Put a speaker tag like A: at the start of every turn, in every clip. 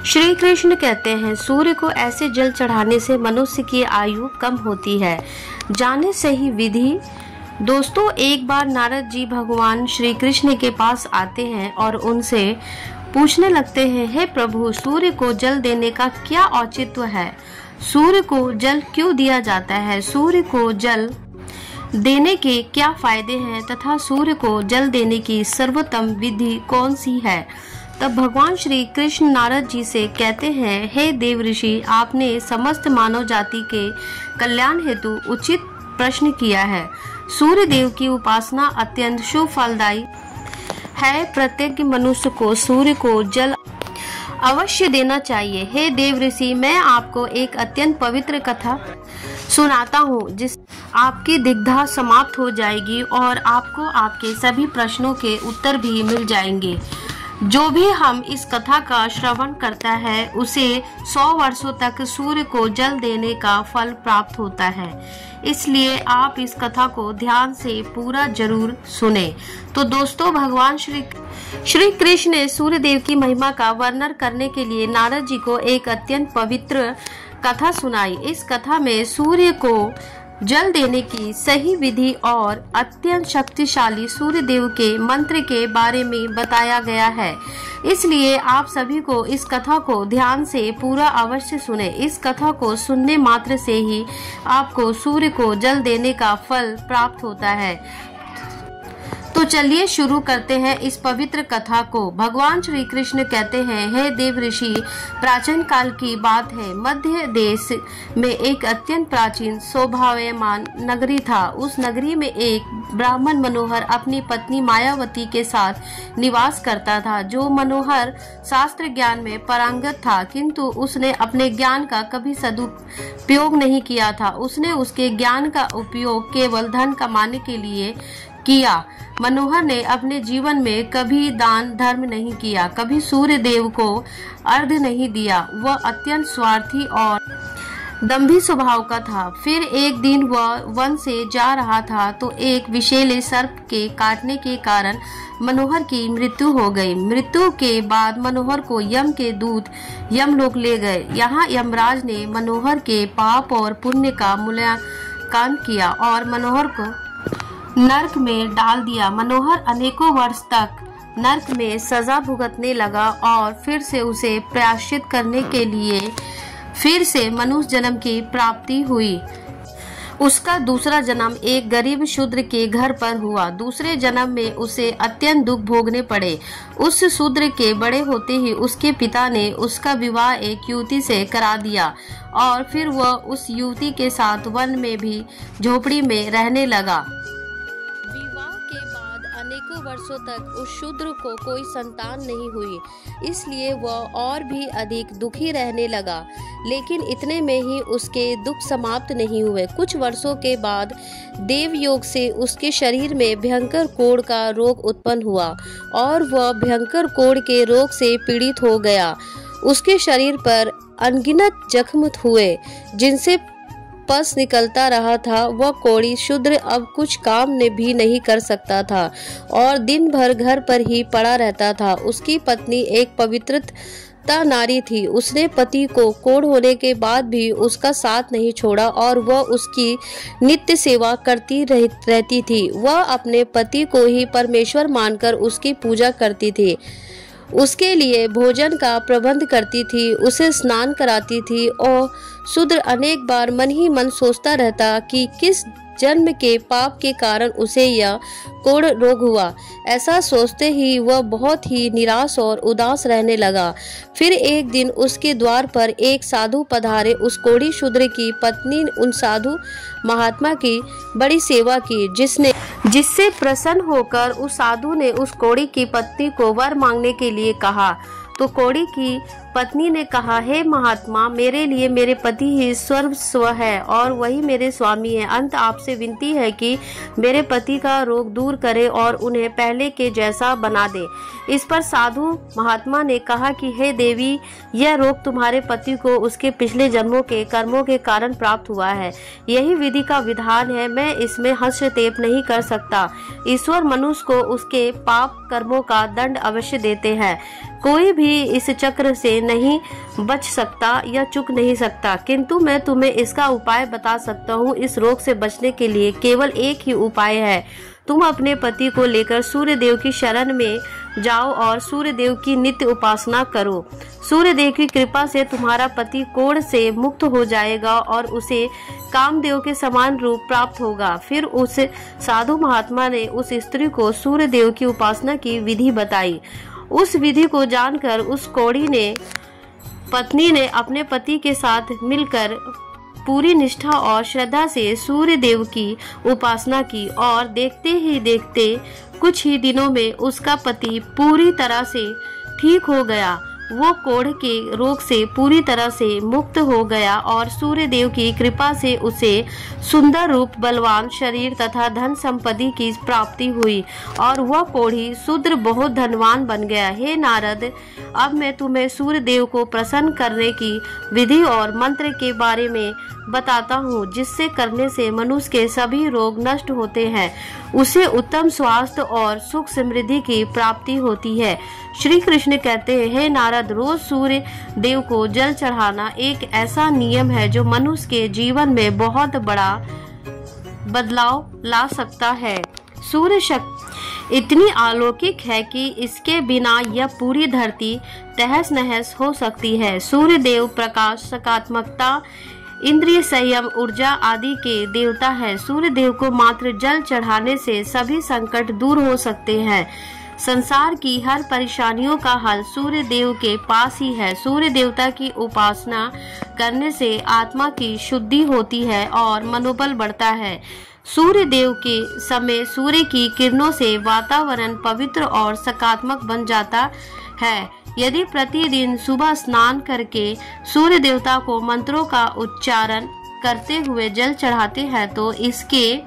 A: श्री कृष्ण कहते हैं, सूर्य को ऐसे जल चढ़ाने से मनुष्य की आयु कम होती है। जाने सही विधि। दोस्तों, एक बार नारद जी भगवान श्री कृष्ण के पास आते हैं और उनसे पूछने लगते हैं, हे प्रभु, सूर्य को जल देने का क्या औचित्य है? सूर्य को जल क्यों दिया जाता है? सूर्य को जल देने के क्या फायदे हैं तथा सूर्य को जल देने की सर्वोत्तम विधि कौन सी है? तब भगवान श्री कृष्ण नारद जी से कहते हैं, हे देव ऋषि, आपने समस्त मानव जाति के कल्याण हेतु उचित प्रश्न किया है। सूर्य देव की उपासना अत्यंत शुभ फलदायी है। प्रत्येक मनुष्य को सूर्य को जल अवश्य देना चाहिए। हे देव ऋषि, मैं आपको एक अत्यंत पवित्र कथा सुनाता हूँ, जिस आपकी दिग्धा समाप्त हो जाएगी और आपको आपके सभी प्रश्नों के उत्तर भी मिल जाएंगे। जो भी हम इस कथा का श्रवण करता है उसे 100 वर्षों तक सूर्य को जल देने का फल प्राप्त होता है। इसलिए आप इस कथा को ध्यान से पूरा जरूर सुने। तो दोस्तों, भगवान श्री कृष्ण ने सूर्य देव की महिमा का वर्णन करने के लिए नारद जी को एक अत्यंत पवित्र कथा सुनाई। इस कथा में सूर्य को जल देने की सही विधि और अत्यंत शक्तिशाली सूर्य देव के मंत्र के बारे में बताया गया है। इसलिए आप सभी को इस कथा को ध्यान से पूरा अवश्य सुने। इस कथा को सुनने मात्र से ही आपको सूर्य को जल देने का फल प्राप्त होता है। तो चलिए शुरू करते हैं इस पवित्र कथा को। भगवान श्री कृष्ण कहते हैं, हे देव ऋषि, प्राचीन काल की बात है। मध्य देश में एक अत्यंत प्राचीन शोभायमान नगरी था। उस नगरी में एक ब्राह्मण मनोहर अपनी पत्नी मायावती के साथ निवास करता था। जो मनोहर शास्त्र ज्ञान में पारंगत था, किंतु उसने अपने ज्ञान का कभी सदुपयोग नहीं किया था। उसने उसके ज्ञान का उपयोग केवल धन कमाने के लिए किया। मनोहर ने अपने जीवन में कभी दान धर्म नहीं किया, कभी सूर्य देव को अर्घ्य नहीं दिया। वह अत्यंत स्वार्थी और दंभी स्वभाव का था। फिर एक दिन वह वन से जा रहा था तो एक विषैले सर्प के काटने के कारण मनोहर की मृत्यु हो गई। मृत्यु के बाद मनोहर को यम के दूत यमलोक ले गए। यहाँ यमराज ने मनोहर के पाप और पुण्य का मूल्यांकन किया और मनोहर को नरक में डाल दिया। मनोहर अनेकों वर्ष तक नरक में सजा भुगतने लगा और फिर से उसे प्रायश्चित करने के लिए फिर से मनुष्य जन्म की प्राप्ति हुई। उसका दूसरा जन्म एक गरीब शूद्र के घर पर हुआ। दूसरे जन्म में उसे अत्यंत दुख भोगने पड़े। उस शूद्र के बड़े होते ही उसके पिता ने उसका विवाह एक युवती से करा दिया और फिर वह उस युवती के साथ वन में भी झोपड़ी में रहने लगा। अनेकों वर्षों तक उस शूद्र को कोई संतान नहीं हुई, इसलिए वह और भी अधिक दुखी रहने लगा। लेकिन इतने में ही उसके दुख समाप्त नहीं हुए। कुछ वर्षों के बाद देव योग से उसके शरीर में भयंकर कोढ़ का रोग उत्पन्न हुआ और वह भयंकर कोढ़ के रोग से पीड़ित हो गया। उसके शरीर पर अनगिनत जख्म हुए जिनसे पस निकलता रहा था। वह कोढ़ी शूद्र अब कुछ काम भी नहीं कर सकता था और दिन भर घर पर ही पड़ा रहता था। उसकी पत्नी एक पवित्रता नारी थी। उसने पति को कोढ़ होने के बाद भी उसका साथ नहीं छोड़ा और वह उसकी नित्य सेवा करती रहती थी। वह अपने पति को ही परमेश्वर मानकर उसकी पूजा करती थी, उसके लिए भोजन का प्रबंध करती थी, उसे स्नान कराती थी और शूद्र अनेक बार मन ही मन सोचता रहता कि किस जन्म के पाप के कारण उसे यह कोढ़ रोग हुआ। ऐसा सोचते ही वह बहुत ही निराश और उदास रहने लगा। फिर एक दिन उसके द्वार पर एक साधु पधारे। उस कोढ़ी शूद्र की पत्नी उन साधु महात्मा की बड़ी सेवा की, जिससे प्रसन्न होकर उस साधु ने उस कोढ़ी की पत्नी को वर मांगने के लिए कहा। तो कोढ़ी की पत्नी ने कहा, हे महात्मा, मेरे लिए मेरे पति ही सर्वस्व है और वही मेरे स्वामी है। अंत आपसे विनती है कि मेरे पति का रोग दूर करे और उन्हें पहले के जैसा बना दे। इस पर साधु महात्मा ने कहा कि हे देवी, यह रोग तुम्हारे पति को उसके पिछले जन्मों के कर्मों के कारण प्राप्त हुआ है। यही विधि का विधान है, मैं इसमें हस्तक्षेप नहीं कर सकता। ईश्वर मनुष्य को उसके पाप कर्मों का दंड अवश्य देते हैं। कोई भी इस चक्र से नहीं बच सकता या चूक नहीं सकता, किंतु मैं तुम्हें इसका उपाय बता सकता हूँ। इस रोग से बचने के लिए केवल एक ही उपाय है। तुम अपने पति को लेकर सूर्य देव की शरण में जाओ और सूर्य देव की नित्य उपासना करो। सूर्य देव की कृपा से तुम्हारा पति कोढ़ से मुक्त हो जाएगा और उसे कामदेव के समान रूप प्राप्त होगा। फिर उस साधु महात्मा ने उस स्त्री को सूर्य देव की उपासना की विधि बताई। उस विधि को जानकर उस कोढ़ी पत्नी ने अपने पति के साथ मिलकर पूरी निष्ठा और श्रद्धा से सूर्य देव की उपासना की और देखते ही देखते कुछ ही दिनों में उसका पति पूरी तरह से ठीक हो गया। वो कोढ़ के रोग से पूरी तरह से मुक्त हो गया और सूर्य देव की कृपा से उसे सुंदर रूप, बलवान शरीर तथा धन संपत्ति की प्राप्ति हुई और वह कोढ़ी शूद्र बहुत धनवान बन गया। हे नारद, अब मैं तुम्हें सूर्य देव को प्रसन्न करने की विधि और मंत्र के बारे में बताता हूँ, जिससे करने से मनुष्य के सभी रोग नष्ट होते हैं, उसे उत्तम स्वास्थ्य और सुख समृद्धि की प्राप्ति होती है। श्री कृष्ण कहते हैं, हे नारद, रोज सूर्य देव को जल चढ़ाना एक ऐसा नियम है जो मनुष्य के जीवन में बहुत बड़ा बदलाव ला सकता है। सूर्य शक्ति इतनी अलौकिक है कि इसके बिना यह पूरी धरती तहस नहस हो सकती है। सूर्य देव प्रकाश, सकारात्मकता, इंद्रिय संयम, ऊर्जा आदि के देवता है। सूर्य देव को मात्र जल चढ़ाने से सभी संकट दूर हो सकते हैं। संसार की हर परेशानियों का हल सूर्य देव के पास ही है। सूर्य देवता की उपासना करने से आत्मा की शुद्धि होती है और मनोबल बढ़ता है। सूर्य देव के समय सूर्य की किरणों से वातावरण पवित्र और सकारात्मक बन जाता है। यदि प्रतिदिन सुबह स्नान करके सूर्य देवता को मंत्रों का उच्चारण करते हुए जल चढ़ाते हैं तो इसके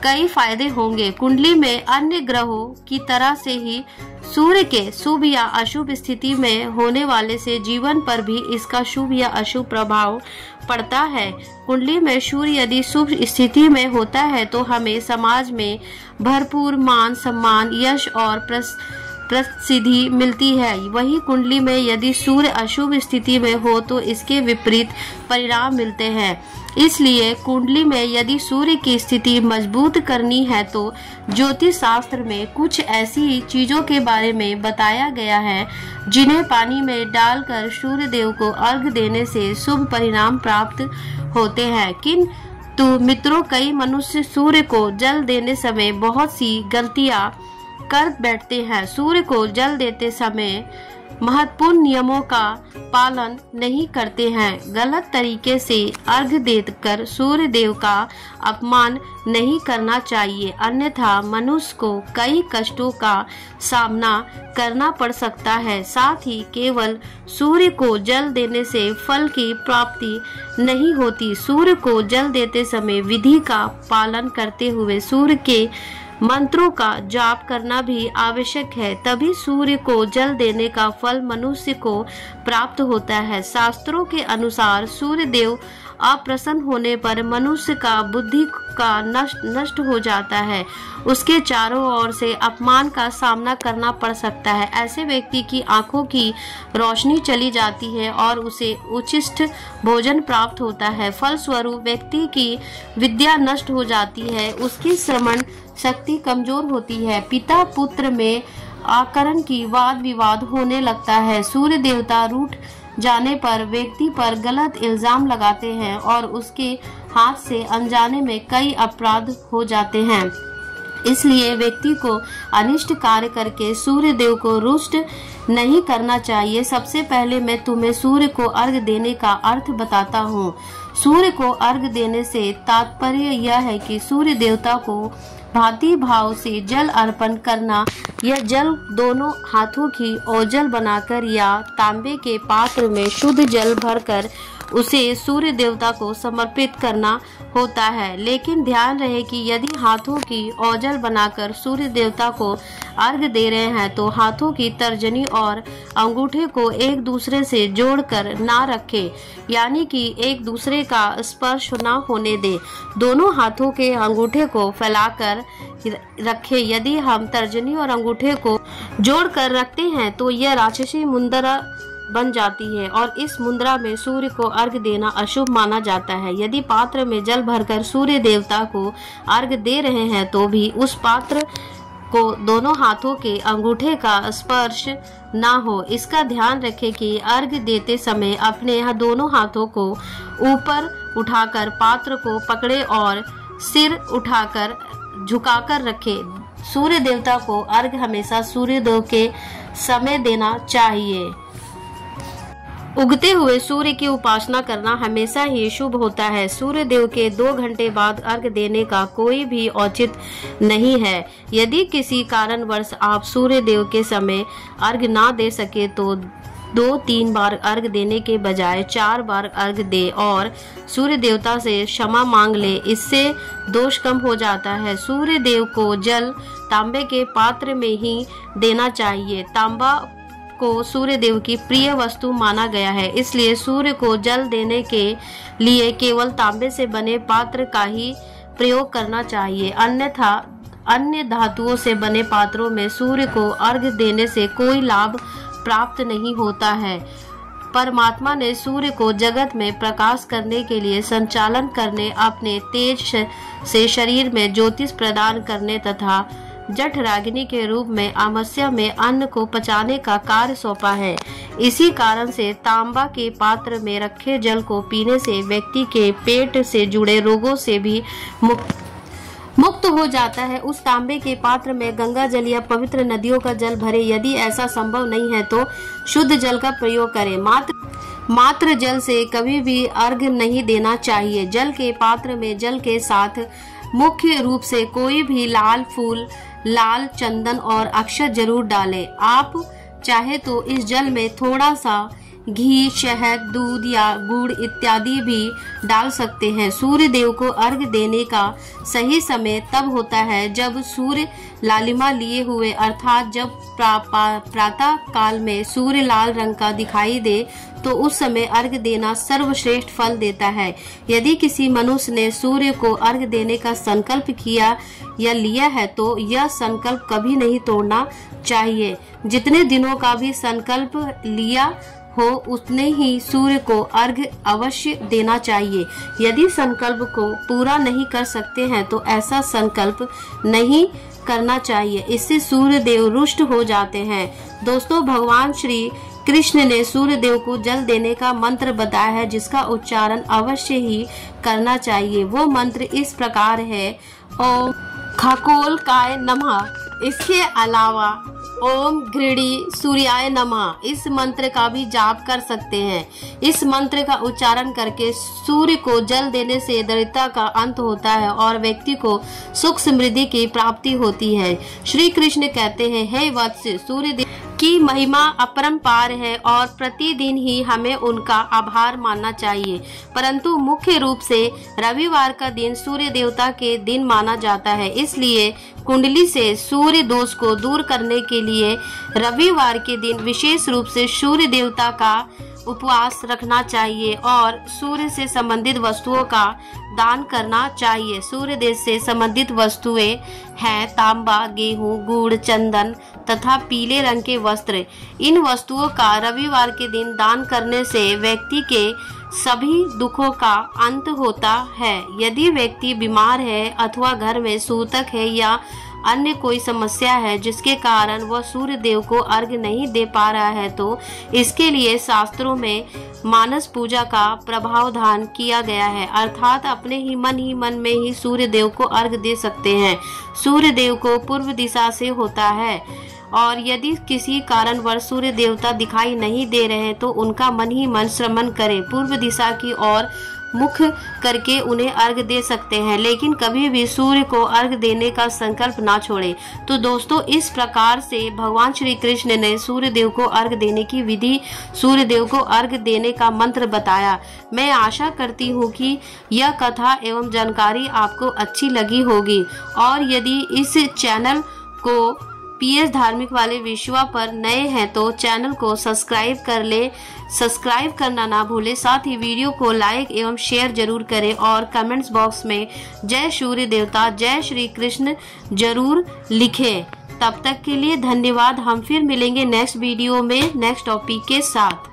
A: कई फायदे होंगे। कुंडली में अन्य ग्रहों की तरह से ही सूर्य के शुभ या अशुभ स्थिति में होने वाले से जीवन पर भी इसका शुभ या अशुभ प्रभाव पड़ता है। कुंडली में सूर्य यदि शुभ स्थिति में होता है तो हमें समाज में भरपूर मान सम्मान, यश और प्रसिद्धि मिलती है। वही कुंडली में यदि सूर्य अशुभ स्थिति में हो तो इसके विपरीत परिणाम मिलते हैं। इसलिए कुंडली में यदि सूर्य की स्थिति मजबूत करनी है तो ज्योतिष शास्त्र में कुछ ऐसी चीजों के बारे में बताया गया है जिन्हें पानी में डालकर सूर्य देव को अर्घ देने से शुभ परिणाम प्राप्त होते हैं। किंतु मित्रों, कई मनुष्य सूर्य को जल देने समय बहुत सी गलतियां कर बैठते हैं। सूर्य को जल देते समय महत्वपूर्ण नियमों का पालन नहीं करते हैं। गलत तरीके से अर्घ देकर सूर्य देव का अपमान नहीं करना चाहिए, अन्यथा मनुष्य को कई कष्टों का सामना करना पड़ सकता है। साथ ही केवल सूर्य को जल देने से फल की प्राप्ति नहीं होती। सूर्य को जल देते समय विधि का पालन करते हुए सूर्य के मंत्रों का जाप करना भी आवश्यक है, तभी सूर्य को जल देने का फल मनुष्य को प्राप्त होता है। शास्त्रों के अनुसार सूर्य देव अप्रसन्न होने पर मनुष्य का बुद्धि का नष्ट हो जाता है, उसके चारों ओर से अपमान का सामना करना पड़ सकता है। ऐसे व्यक्ति की आंखों की रोशनी चली जाती है और उसे उचित भोजन प्राप्त होता है। फलस्वरूप व्यक्ति की विद्या नष्ट हो जाती है, उसकी श्रवण शक्ति कमजोर होती है, पिता पुत्र में आकरण की वाद विवाद होने लगता है। सूर्य देवता रूठ जाने पर व्यक्ति पर गलत इल्जाम लगाते हैं और उसके हाथ से अनजाने में कई अपराध हो जाते हैं। इसलिए व्यक्ति को अनिष्ट कार्य करके सूर्य देव को रुष्ट नहीं करना चाहिए। सबसे पहले मैं तुम्हें सूर्य को अर्घ देने का अर्थ बताता हूँ। सूर्य को अर्घ देने से तात्पर्य यह है कि सूर्य देवता को भांति भाव से जल अर्पण करना। यह जल दोनों हाथों की ओझल बनाकर या तांबे के पात्र में शुद्ध जल भरकर उसे सूर्य देवता को समर्पित करना होता है। लेकिन ध्यान रहे कि यदि हाथों की औजल बनाकर सूर्य देवता को अर्घ दे रहे हैं तो हाथों की तर्जनी और अंगूठे को एक दूसरे से जोड़कर ना रखें, यानी कि एक दूसरे का स्पर्श ना होने दें। दोनों हाथों के अंगूठे को फैलाकर रखें। यदि हम तर्जनी और अंगूठे को जोड़कर रखते हैं तो यह राक्षसी मुद्रा बन जाती है और इस मुद्रा में सूर्य को अर्घ देना अशुभ माना जाता है। यदि पात्र में जल भरकर सूर्य देवता को अर्घ दे रहे हैं तो भी उस पात्र को दोनों हाथों के अंगूठे का स्पर्श ना हो। इसका ध्यान रखें कि अर्घ देते समय अपने दोनों हाथों को ऊपर उठाकर पात्र को पकड़े और सिर उठाकर झुकाकर रखें। सूर्य देवता को अर्घ हमेशा सूर्योदय के समय देना चाहिए। उगते हुए सूर्य की उपासना करना हमेशा ही शुभ होता है। सूर्य देव के 2 घंटे बाद अर्घ देने का कोई भी औचित्य नहीं है। यदि किसी कारणवश आप सूर्य देव के समय अर्घ ना दे सके तो 2-3 बार अर्घ देने के बजाय 4 बार अर्घ दे और सूर्य देवता से क्षमा मांग ले। इससे दोष कम हो जाता है। सूर्य देव को जल तांबे के पात्र में ही देना चाहिए। तांबा को सूर्य देव की प्रिय वस्तु माना गया है, इसलिए सूर्य को जल देने के लिए केवल तांबे से बने पात्र का ही प्रयोग करना चाहिए। अन्यथा अन्य धातुओं से बने पात्रों में सूर्य को अर्घ देने से कोई लाभ प्राप्त नहीं होता है। परमात्मा ने सूर्य को जगत में प्रकाश करने के लिए संचालन करने, अपने तेज से शरीर में ज्योतिष प्रदान करने तथा जठराग्नि के रूप में अमावस्या में अन्न को पचाने का कार्य सौंपा है। इसी कारण से तांबा के पात्र में रखे जल को पीने से व्यक्ति के पेट से जुड़े रोगों से भी मुक्त हो जाता है। उस तांबे के पात्र में गंगा जल या पवित्र नदियों का जल भरे। यदि ऐसा संभव नहीं है तो शुद्ध जल का प्रयोग करें। मात्र जल से कभी भी अर्घ नहीं देना चाहिए। जल के पात्र में जल के साथ मुख्य रूप से कोई भी लाल फूल, लाल चंदन और अक्षत जरूर डालें। आप चाहे तो इस जल में थोड़ा सा घी, शहद, दूध या गुड़ इत्यादि भी डाल सकते हैं। सूर्य देव को अर्घ देने का सही समय तब होता है जब सूर्य लालिमा लिए हुए, अर्थात जब प्रातः काल में सूर्य लाल रंग का दिखाई दे तो उस समय अर्घ देना सर्वश्रेष्ठ फल देता है। यदि किसी मनुष्य ने सूर्य को अर्घ देने का संकल्प किया या लिया है तो यह संकल्प कभी नहीं तोड़ना चाहिए। जितने दिनों का भी संकल्प लिया हो उतने ही सूर्य को अर्घ अवश्य देना चाहिए। यदि संकल्प को पूरा नहीं कर सकते हैं तो ऐसा संकल्प नहीं करना चाहिए, इससे सूर्य देव रुष्ट हो जाते हैं। दोस्तों, भगवान श्री कृष्ण ने सूर्य देव को जल देने का मंत्र बताया है जिसका उच्चारण अवश्य ही करना चाहिए। वो मंत्र इस प्रकार है: ओम खगोलकाय नमः। इसके अलावा ओम घृणी सूर्याय नमः इस मंत्र का भी जाप कर सकते हैं। इस मंत्र का उच्चारण करके सूर्य को जल देने से दरिद्रता का अंत होता है और व्यक्ति को सुख समृद्धि की प्राप्ति होती है। श्री कृष्ण कहते हैं, हे वत्स, सूर्य देव की महिमा अपरंपार है और प्रतिदिन ही हमें उनका आभार मानना चाहिए। परंतु मुख्य रूप से रविवार का दिन सूर्य देवता के दिन माना जाता है, इसलिए कुंडली से सूर्य दोष को दूर करने के लिए रविवार के दिन विशेष रूप से सूर्य देवता का उपवास रखना चाहिए और सूर्य से संबंधित वस्तुओं का दान करना चाहिए। सूर्य देव से संबंधित वस्तुएं हैं तांबा, गेहूं, गुड़, चंदन तथा पीले रंग के वस्त्र। इन वस्तुओं का रविवार के दिन दान करने से व्यक्ति के सभी दुखों का अंत होता है। यदि व्यक्ति बीमार है अथवा घर में सूतक है या अन्य कोई समस्या है जिसके कारण वह सूर्य देव को अर्घ नहीं दे पा रहा है तो इसके लिए शास्त्रों में मानस पूजा का प्रावधान किया गया है, अर्थात अपने ही मन में ही सूर्य देव को अर्घ दे सकते हैं। सूर्य देव को पूर्व दिशा से होता है और यदि किसी कारणवश सूर्य देवता दिखाई नहीं दे रहे तो उनका मन ही मन श्रमण करे, पूर्व दिशा की ओर मुख करके उन्हें अर्घ दे सकते हैं, लेकिन कभी भी सूर्य को अर्घ देने का संकल्प ना छोड़े। तो दोस्तों, इस प्रकार से भगवान श्री कृष्ण ने सूर्य देव को अर्घ देने की विधि, सूर्य देव को अर्घ देने का मंत्र बताया। मैं आशा करती हूँ कि यह कथा एवं जानकारी आपको अच्छी लगी होगी, और यदि इस चैनल को पीएस धार्मिक वाले विश्वा पर नए हैं तो चैनल को सब्सक्राइब कर ले, सब्सक्राइब करना ना भूले। साथ ही वीडियो को लाइक एवं शेयर जरूर करें और कमेंट्स बॉक्स में जय सूर्य देवता, जय श्री कृष्ण जरूर लिखें। तब तक के लिए धन्यवाद। हम फिर मिलेंगे नेक्स्ट वीडियो में नेक्स्ट टॉपिक के साथ।